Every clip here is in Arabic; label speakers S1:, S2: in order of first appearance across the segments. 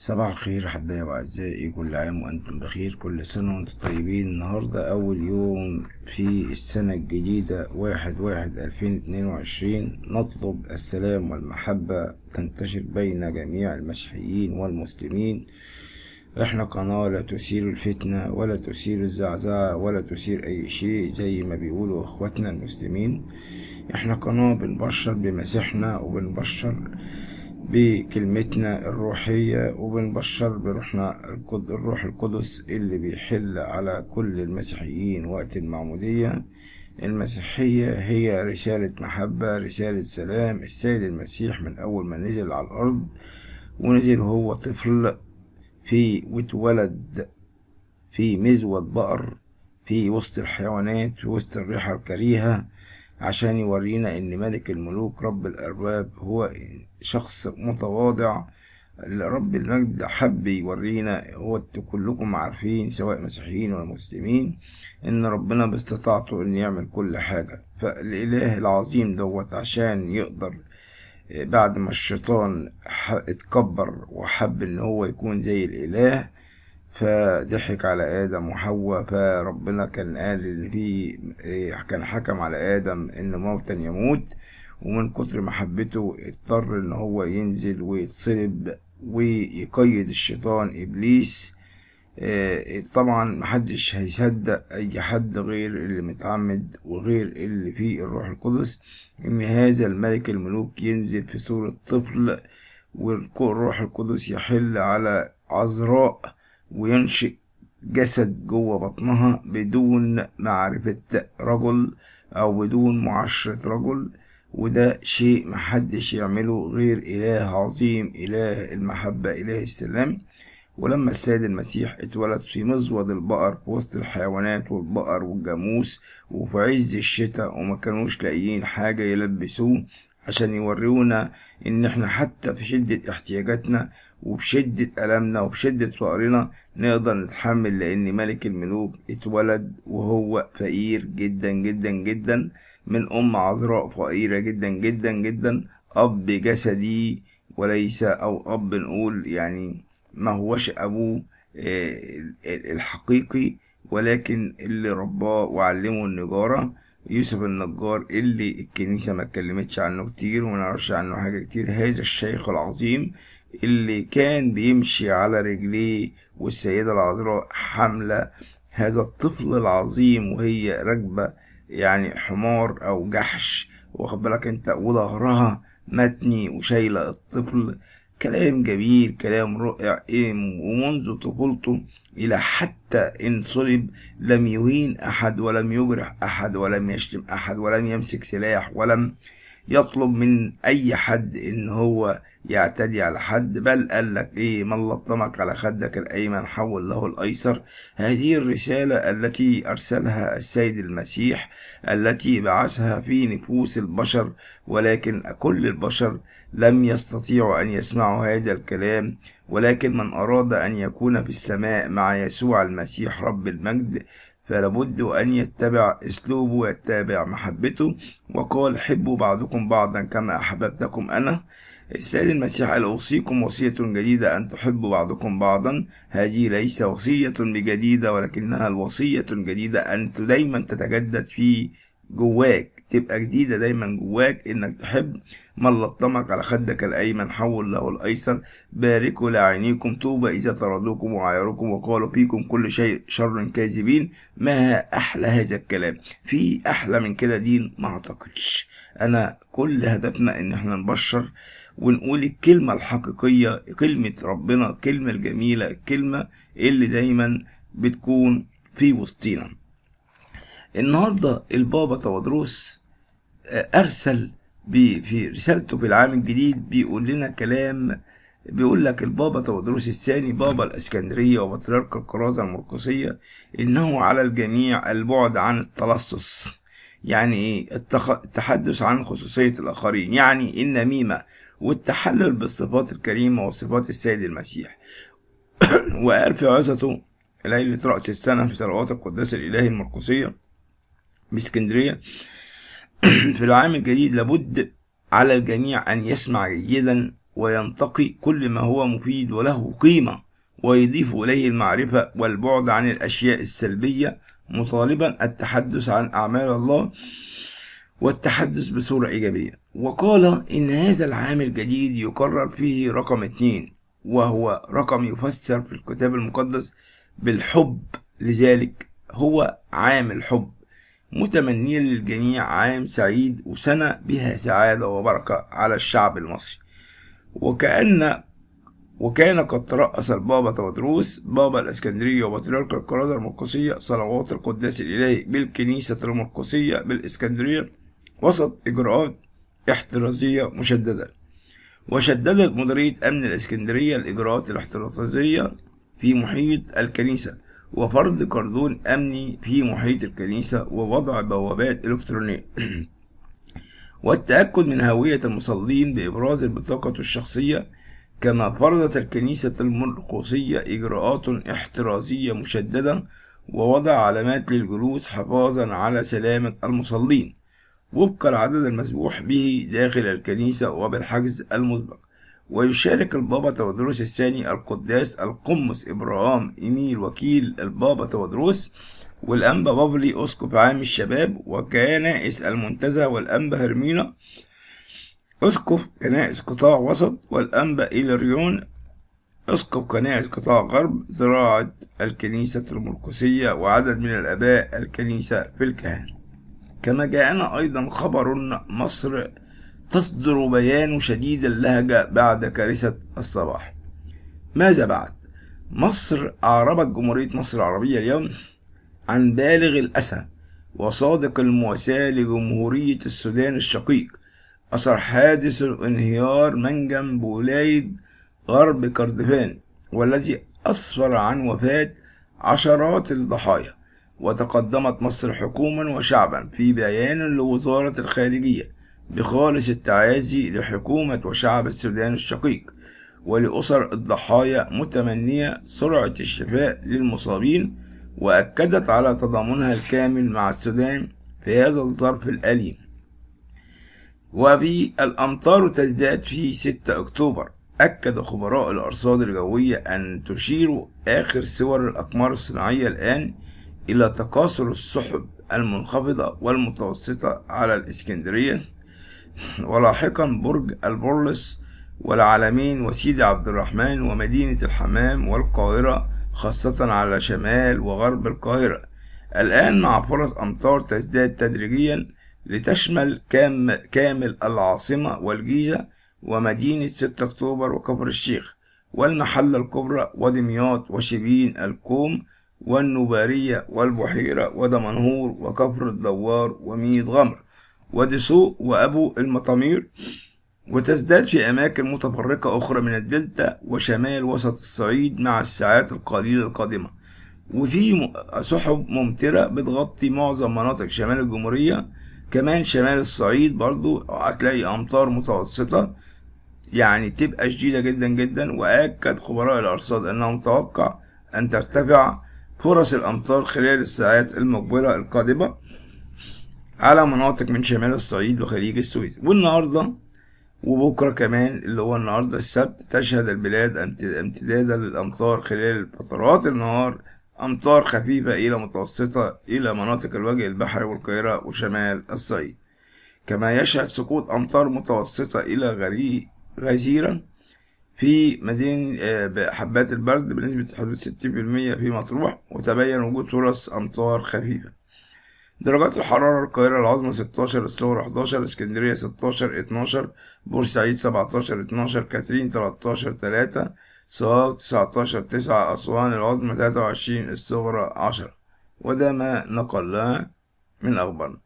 S1: صباح الخير أحبائي وأعزائي، كل عام وأنتم بخير، كل سنة وأنتم طيبين. النهاردة أول يوم في السنة الجديدة 1/1/2022. نطلب السلام والمحبة تنتشر بين جميع المسيحيين والمسلمين. احنا قناة لا تثير الفتنة ولا تثير الزعزعة ولا تثير أي شيء زي ما بيقولوا إخواتنا المسلمين. احنا قناة بنبشر بمسيحنا وبنبشر بكلمتنا الروحية وبنبشر بروحنا الروح القدس اللي بيحل على كل المسيحيين وقت المعمودية. المسيحية هي رسالة محبة، رسالة سلام. السيد المسيح من أول ما نزل على الأرض ونزل هو طفل واتولد في مزود بقر في وسط الحيوانات، في وسط الريحة الكريهة، عشان يورينا ان ملك الملوك رب الارباب هو شخص متواضع. رب المجد حب يورينا، هو كلكم عارفين سواء مسيحيين ولا مسلمين ان ربنا باستطاعته ان يعمل كل حاجة. فالاله العظيم دوت عشان يقدر بعد ما الشيطان اتكبر وحب ان هو يكون زي الاله، فضحك على آدم وحواء. فربنا كان قال إن كان حكم على آدم إن موتا يموت، ومن كتر محبته اضطر إن هو ينزل ويتصلب ويقيد الشيطان إبليس. طبعا محدش هيصدق أي حد غير اللي متعمد وغير اللي فيه الروح القدس إن هذا الملك الملوك ينزل في صورة طفل، والروح القدس يحل على عذراء وينشئ جسد جوه بطنها بدون معرفة رجل أو بدون معاشرة رجل. وده شيء محدش يعمله غير إله عظيم، إله المحبة، إله السلام. ولما السيد المسيح اتولد في مزود البقر في وسط الحيوانات والبقر والجاموس وفي عز الشتاء وما كانوش لاقيين حاجة يلبسوه، عشان يورونا ان احنا حتى في شدة احتياجاتنا وبشدة ألمنا وبشدة فقرنا نقدر نتحمل، لأن ملك الملوك اتولد وهو فقير جدا جدا جدا من أم عذراء فقيرة جدا جدا جدا، أب جسدي وليس أو أب نقول يعني ما هوش أبوه الحقيقي، ولكن اللي رباه وعلمه النجارة، يوسف النجار، اللي الكنيسة ما اتكلمتش عنه كتير وما نعرفش عنه حاجة كتير. هذا الشيخ العظيم اللي كان بيمشي على رجليه والسيدة العذراء حاملة هذا الطفل العظيم وهي راكبة يعني حمار أو جحش، واخد بالك انت، وظهرها متني وشايلة الطفل. كلام جميل، كلام رائع. ومنذ طفولته إلى حتى إن صلب لم يهين أحد ولم يجرح أحد ولم يشتم أحد ولم يمسك سلاح ولم يطلب من أي حد إن هو يعتدي على حد، بل قال لك من لطمك على خدك الأيمن حول له الأيسر. هذه الرسالة التي أرسلها السيد المسيح، التي بعثها في نفوس البشر، ولكن كل البشر لم يستطيعوا أن يسمعوا هذا الكلام. ولكن من أراد أن يكون في السماء مع يسوع المسيح رب المجد فلابد أن يتبع أسلوبه ويتبع محبته. وقال حبوا بعضكم بعضا كما أحببتكم أنا. السيد المسيح قال أوصيكم وصية جديدة أن تحبوا بعضكم بعضا. هذه ليس وصية بجديدة، ولكنها الوصية الجديدة أن دايما تتجدد في جواك، تبقى جديدة دايما جواك، إنك تحب. من لطمك على خدك الأيمن حول له الأيسر. باركوا لعينيكم، طوبى إذا طردوكم وعايروكم وقالوا فيكم كل شيء شر كاذبين. ما أحلى هذا الكلام، في أحلى من كده دين؟ ما أعتقدش. أنا كل هدفنا إن احنا نبشر ونقول الكلمة الحقيقية، كلمة ربنا، الكلمة الجميلة، الكلمة اللي دايما بتكون في وسطينا. النهاردة البابا تودروس أرسل في رسالته في العام الجديد بيقول لنا كلام. بيقول لك البابا تودروس الثاني بابا الإسكندرية وبطريرك الكرازة المرقسية إنه على الجميع البعد عن التلصص. يعني إيه؟ التحدث عن خصوصية الآخرين، يعني النميمة والتحلل بالصفات الكريمة وصفات السيد المسيح. وقال في عظته ليلة رأس السنة في صلوات القداس الإلهي المرقسية باسكندرية في العام الجديد لابد على الجميع أن يسمع جيدا وينتقي كل ما هو مفيد وله قيمة، ويضيف إليه المعرفة والبعد عن الأشياء السلبية، مطالبا التحدث عن أعمال الله والتحدث بصورة إيجابية. وقال إن هذا العام الجديد يقرر فيه رقم 2، وهو رقم يفسر في الكتاب المقدس بالحب، لذلك هو عام الحب، متمنيا للجميع عام سعيد وسنة بها سعادة وبركة على الشعب المصري. وكان قد ترأس البابا تودروس بابا الإسكندرية وبطريرك الكرازة المرقسية صلوات القداس الإلهي بالكنيسة المرقسية بالإسكندرية وسط إجراءات احترازية مشددة. وشددت مديرية أمن الإسكندرية الإجراءات الاحترازية في محيط الكنيسة، وفرض كردون أمني في محيط الكنيسة، ووضع بوابات إلكترونية والتأكد من هوية المصلين بإبراز البطاقة الشخصية. كما فرضت الكنيسة المرقسية إجراءات احترازية مشددة، ووضع علامات للجلوس حفاظا على سلامة المصلين وفق العدد المسموح به داخل الكنيسة وبالحجز المسبق. ويشارك البابا تودروس الثاني القداس القمص إبراهام إيميل وكيل البابا تودروس والأنبا بافلي أسقف عام الشباب وكنائس المنتزه والأنبا هرمينا أسقف كنائس قطاع وسط والأنبا إيلاريون أسقف كنائس قطاع غرب زراعة الكنيسة المرقسية وعدد من الآباء الكنيسة في الكهنة. كما جاءنا أيضا خبر مصر تصدر بيان شديد اللهجة بعد كارثة الصباح. ماذا بعد؟ مصر أعربت جمهورية مصر العربية اليوم عن بالغ الأسى وصادق المواساة لجمهورية السودان الشقيق أثر حادث انهيار منجم بولايد غرب كردفان، والذي أسفر عن وفاة عشرات الضحايا. وتقدمت مصر حكوما وشعبا في بيان لوزارة الخارجية بخالص التعازي لحكومة وشعب السودان الشقيق ولأسر الضحايا، متمنية سرعة الشفاء للمصابين، وأكدت على تضامنها الكامل مع السودان في هذا الظرف الأليم. وبالأمطار تزداد في 6 أكتوبر. أكد خبراء الأرصاد الجوية أن تشير آخر صور الأقمار الصناعية الآن إلى تكاثر السحب المنخفضة والمتوسطة على الإسكندرية، ولاحقا برج البرلس والعلمين وسيدي عبد الرحمن ومدينة الحمام والقاهرة، خاصة على شمال وغرب القاهرة الآن، مع فرص أمطار تزداد تدريجيا لتشمل كامل العاصمة والجيزة ومدينة 6 أكتوبر وكفر الشيخ والمحلة الكبرى ودمياط وشبين الكوم والنوبارية والبحيرة ودمنهور وكفر الدوار وميت غمر ودسوق وأبو المطامير، وتزداد في أماكن متفرقة أخرى من الدلتا وشمال وسط الصعيد مع الساعات القليلة القادمة. وفي سحب ممطرة بتغطي معظم مناطق شمال الجمهورية، كمان شمال الصعيد برضو هتلاقي أمطار متوسطة يعني تبقى شديدة جدا جدا. وأكد خبراء الأرصاد أنه متوقع أن ترتفع فرص الأمطار خلال الساعات المقبلة القادمة على مناطق من شمال الصعيد وخليج السويس. والنهاردة وبكرة كمان اللي هو النهاردة السبت تشهد البلاد امتدادا للأمطار خلال فترات النهار، أمطار خفيفة إلى متوسطة إلى مناطق الوجه البحري والقاهرة وشمال الصعيد. كما يشهد سقوط أمطار متوسطة إلى غزيرة في مدينة حبات البرد بنسبة حدود 60% في مطروح، وتبين وجود فرص أمطار خفيفة. درجات الحرارة: القاهرة العظمى 16، الصغرى 11، اسكندرية 16، 12، بورسعيد 17، 12، كاترين 13، 3، سوهاج 19، 9، أسوان العظمى 23، الصغرى 10. وده ما نقلناه من أخبارنا.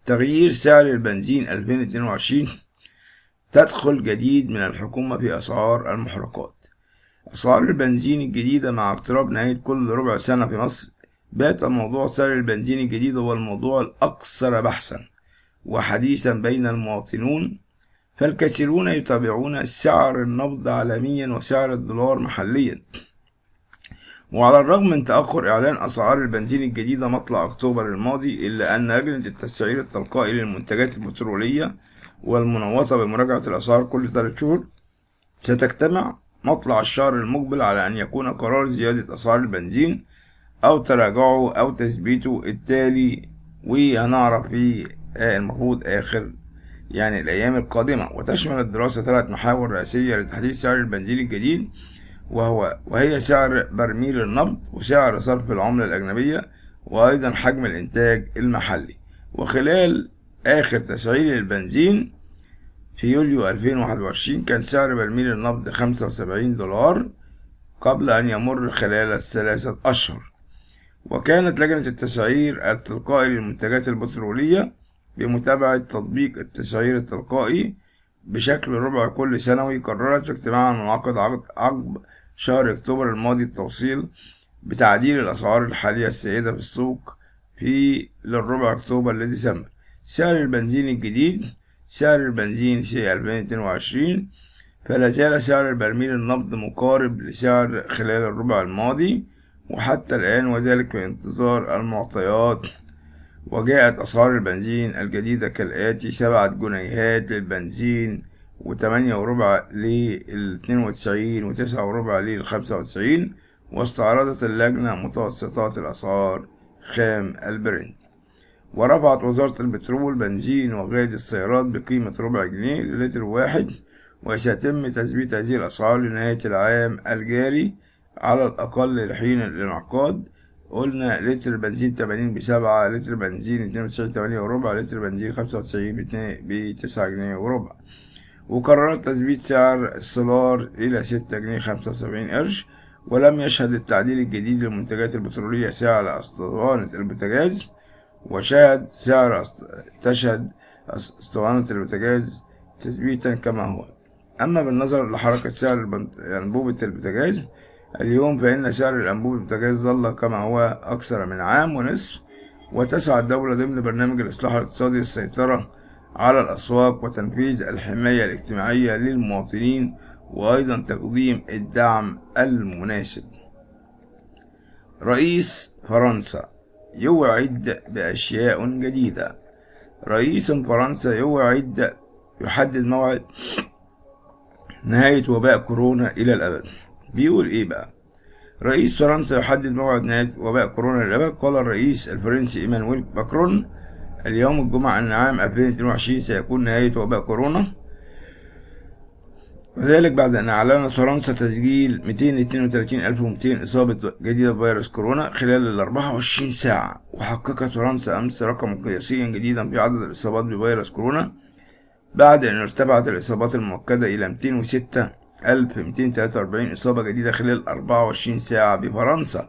S1: تغيير سعر البنزين 2022، تدخل جديد من الحكومة في أسعار المحرقات. أسعار البنزين الجديدة مع اقتراب نهاية كل ربع سنة في مصر، بات موضوع سعر البنزين الجديد هو الموضوع الأكثر بحثا وحديثا بين المواطنون، فالكثيرون يتابعون سعر النفط عالميا وسعر الدولار محليا. وعلى الرغم من تأخر إعلان أسعار البنزين الجديدة مطلع أكتوبر الماضي، إلا أن لجنة التسعير التلقائي للمنتجات البترولية والمنوطة بمراجعة الأسعار كل 3 شهور ستجتمع مطلع الشهر المقبل على أن يكون قرار زيادة أسعار البنزين أو تراجعه أو تثبيته التالي، وهنعرف في المفروض آخر الأيام القادمة. وتشمل الدراسة 3 محاور رئيسية لتحديد سعر البنزين الجديد، وهي سعر برميل النفط، وسعر صرف العملة الأجنبية، وأيضا حجم الإنتاج المحلي. وخلال آخر تسعير البنزين في يوليو 2021 كان سعر برميل النفط 75 دولار قبل أن يمر خلال 3 أشهر. وكانت لجنة التسعير التلقائي للمنتجات البترولية بمتابعة تطبيق التسعير التلقائي بشكل ربع كل سنوي قررت في اجتماع منعقد عقب شهر أكتوبر الماضي التوصيل بتعديل الأسعار الحالية السائدة في السوق للربع أكتوبر لديسمبر. سعر البنزين الجديد: سعر البنزين في 2022 فلا زال سعر البرميل النفط مقارب لسعر خلال الربع الماضي وحتى الآن، وذلك في انتظار المعطيات. وجاءت أسعار البنزين الجديدة كالآتي: 7 جنيهات للبنزين، و8.25 لل92، و9.25 لل95. واستعرضت اللجنة متوسطات الأسعار خام البرنت. ورفعت وزارة البترول بنزين وغاز السيارات بقيمة ربع جنيه للتر واحد، وسيتم تثبيت هذه الأسعار لنهاية العام الجاري على الأقل لحين الانعقاد. قلنا لتر بنزين 80 ب7، لتر بنزين 92 8.25، لتر بنزين 95 ب9 جنيه وربع. وقررت تثبيت سعر السولار إلى 6 جنيه 75 قرش. ولم يشهد التعديل الجديد للمنتجات البترولية سعر أسطوانة البوتاجاز، تشهد أسطوانة البوتاجاز تثبيتا كما هو. أما بالنظر لحركة سعر أنبوبة البوتاجاز اليوم، فإن سعر الأنبوبة البوتاجاز ظل كما هو أكثر من عام ونصف. وتسعى الدولة ضمن برنامج الإصلاح الاقتصادي للسيطرة على الأسواق وتنفيذ الحماية الاجتماعية للمواطنين، وأيضا تقديم الدعم المناسب. رئيس فرنسا يوعد بأشياء جديدة. رئيس فرنسا يحدد موعد نهاية وباء كورونا إلى الأبد. بيقول إيه بقى؟ رئيس فرنسا يحدد موعد نهاية وباء كورونا إلى الأبد. قال الرئيس الفرنسي إيمانويل ماكرون اليوم الجمعة أن عام 2022 سيكون نهاية وباء كورونا، وذلك بعد أن أعلنت فرنسا تسجيل 232,200 إصابة جديدة بفيروس كورونا خلال ال 24 ساعة. وحققت فرنسا أمس رقم قياسيا جديدا في عدد الإصابات بفيروس كورونا بعد أن ارتفعت الإصابات المؤكدة إلى 206,243 إصابة جديدة خلال 24 ساعة بفرنسا.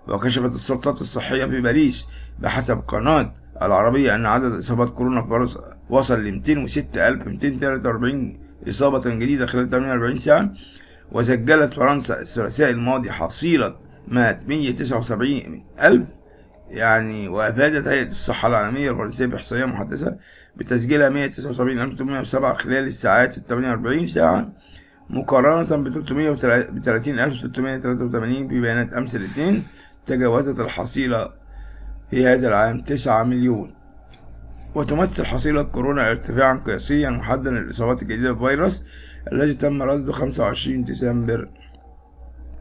S1: وكشفت السلطات الصحية في باريس بحسب قناة العربية أن عدد إصابات كورونا في فرنسا وصل ل 206,243 إصابة جديدة خلال 48 ساعة. وسجلت فرنسا الثلاثاء الماضي حصيلة مات 179,000 وأفادت هيئة الصحة العالمية الفرنسية بإحصائية محدثة بتسجيلها 179,807 خلال الساعات 48 ساعة، مقارنة ب 330,383 في بيانات أمس الاثنين. تجاوزت الحصيلة في هذا العام 9 مليون. وتمثل حصيلة كورونا ارتفاعا قياسيا محددا للإصابات الجديدة بالفيروس الذي تم رصده 25 ديسمبر.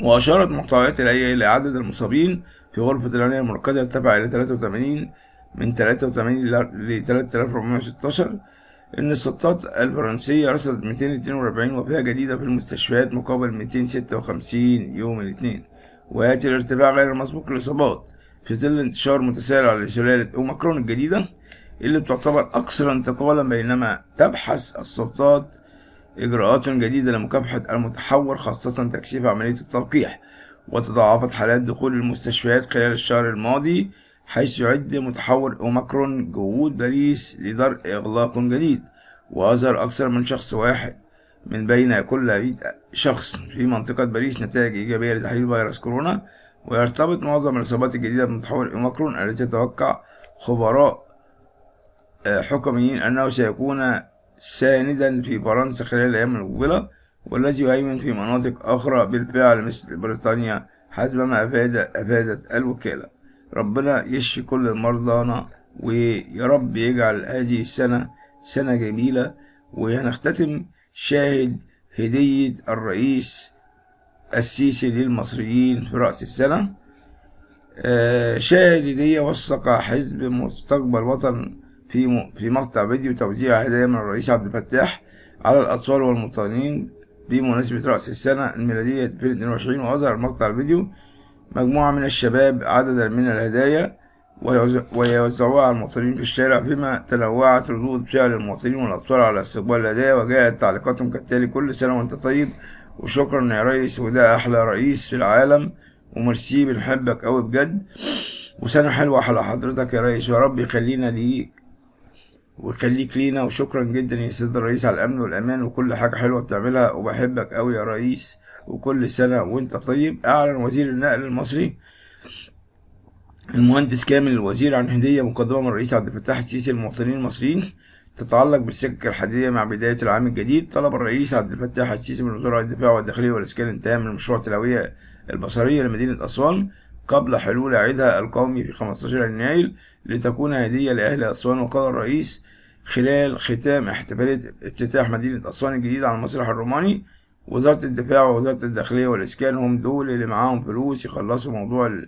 S1: وأشارت محتويات الهيئة إلى عدد المصابين في غرفة العناية المركزة ارتفع إلى 83 من 83 ل 3416. إن السلطات الفرنسية رصدت 242 وفاة جديدة في المستشفيات مقابل 256 يوم الاثنين. ويأتي الارتفاع غير المسبوق للإصابات في ظل انتشار متسارع لسلالة أوميكرون الجديدة اللي بتعتبر أكثر انتقالا، بينما تبحث السلطات إجراءات جديدة لمكافحة المتحور خاصة تكثيف عملية التلقيح. وتضاعفت حالات دخول المستشفيات خلال الشهر الماضي، حيث يعد متحور أوميكرون جهود باريس لدرء إغلاق جديد. وأظهر أكثر من شخص واحد من بين كل 100 شخص في منطقة باريس نتائج إيجابية لتحليل فيروس كورونا. ويرتبط معظم الإصابات الجديدة بمتحور أوميكرون التي يتوقع خبراء حكوميين أنه سيكون ساندا في فرنسا خلال الأيام المقبلة، والذي يهيمن في مناطق أخرى بالفعل مثل بريطانيا حسب ما أفادت الوكالة. ربنا يشفي كل مرضانا، ويا رب يجعل هذه السنة سنة جميلة. وهنختتم شاهد هدية الرئيس السيسي للمصريين في رأس السنة. شاهد هدية وثق حزب مستقبل وطن في مقطع فيديو توزيع هدايا من الرئيس عبد الفتاح على الأطفال والمواطنين بمناسبة رأس السنة الميلادية 2022. وأظهر مقطع الفيديو مجموعة من الشباب عددا من الهدايا ويوزعوها على المواطنين في الشارع، فيما تنوعت ردود فعل المواطنين والأطفال على استقبال الهدايا، وجاءت تعليقاتهم كالتالي: كل سنة وأنت طيب، وشكرا يا ريس، وده أحلى رئيس في العالم، وميرسي، بنحبك أوي بجد، وسنة حلوة على حضرتك يا ريس، ويا رب يخلينا ليك ويخليك لينا، وشكرا جدا يا سيد الرئيس على الأمن والأمان وكل حاجة حلوة بتعملها، وبحبك أوي يا رئيس، وكل سنة وأنت طيب. أعلن وزير النقل المصري المهندس كامل الوزير عن هدية مقدمة من الرئيس عبد الفتاح السيسي للمواطنين المصريين تتعلق بالسكك الحديدية مع بداية العام الجديد. طلب الرئيس عبد الفتاح السيسي من وزراء الدفاع والداخلية والإسكان انتهاء من مشروع الهوية البصرية لمدينة أسوان قبل حلول عيدها القومي في 15 يناير لتكون هدية لأهل أسوان. وقال الرئيس خلال ختام احتفالية افتتاح مدينة أسوان الجديدة على المسرح الروماني: وزارة الدفاع ووزارة الداخلية والإسكان هم دول اللي معاهم فلوس يخلصوا موضوع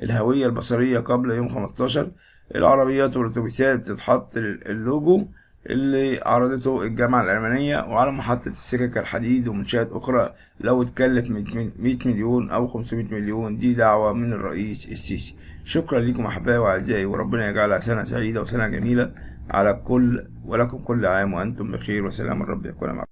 S1: الهوية البصرية قبل يوم 15. العربيات والأتوبيسات بتتحط اللوجو اللي عرضته الجامعة الألمانية، وعلى محطة السكك الحديد ومنشآت أخرى لو اتكلف 100 مليون أو 500 مليون. دي دعوة من الرئيس السيسي. شكرا لكم أحبائي وأعزائي، وربنا يجعلها سنة سعيدة وسنة جميلة على الكل، ولكم كل عام وأنتم بخير، وسلام الرب يكون معكم.